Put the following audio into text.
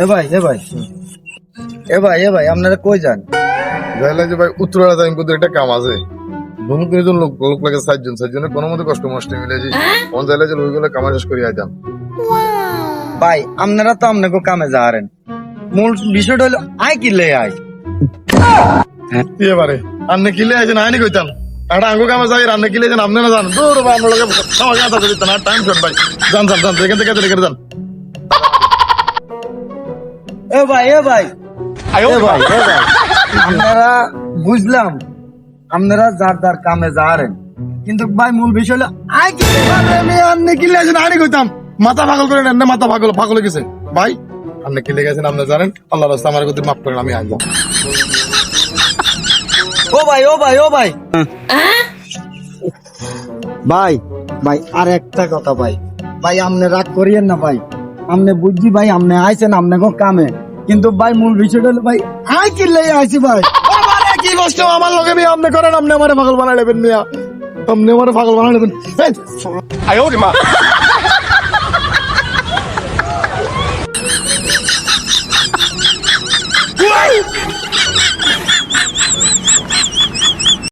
এ ভাই এ ভাই এ ভাই এ ভাই আপনারা কই যান? যাইলে যে ভাই উত্তরা যাই কিন্তু একটা কাম আছে। বহু তিনজন লোক লোক লাগে সাতজনের কোনো মতো কষ্ট মষ্ট মিলে যে কোন যাইলে যে ওইগুলো কামা শেষ করিয়া যান। ভাই আপনারা তো আপনাকে কামে যাহারেন, মূল বিষয়টা হলো আয় কিনলে আয়। কি এবারে আপনি কিলে আছেন আইনি কইতাম একটা আঙ্গু কামে যাই রান্না কিলে আছেন আপনি না জান দূর ভাই আমরা লোকে খাওয়া খাওয়া থাকে দিতেন আর টাইম শর্ট ভাই যান যান যান এখান থেকে রেখে যান। এ ভাই এ ভাই এ ভাই এ ভাই আপনারা বুঝলাম আপনারা যার যার কামে যাহারেন, কিন্তু ভাই মূল বিষয় হলো আয় কিনলে আমি আপনি কিলে আছেন আইনি কইতাম মাথা পাগল করে নেন না, মাথা পাগল পাগল হয়ে গেছে ভাই। আপনি কিলে গেছেন আপনি জানেন, আল্লাহ রাস্তা আমার কাছে মাফ করেন আমি আসবো। ও ভাই ও ভাই ও ভাই ভাই ভাই আর একটা কথা ভাই, ভাই আপনি রাগ করিয়েন না ভাই, আপনি বুঝছি ভাই আপনি আইছেন আপনাকে কামে, কিন্তু ভাই মূল বিষয়টা হলো ভাই আয় কিনলে আইছি ভাই। আমারে কি কষ্ট আমার লগে বিয়ে আপনি করেন, আপনি আমারে পাগল বানাই নেবেন মিয়া, আপনি আমারে পাগল বানাই নেবেন।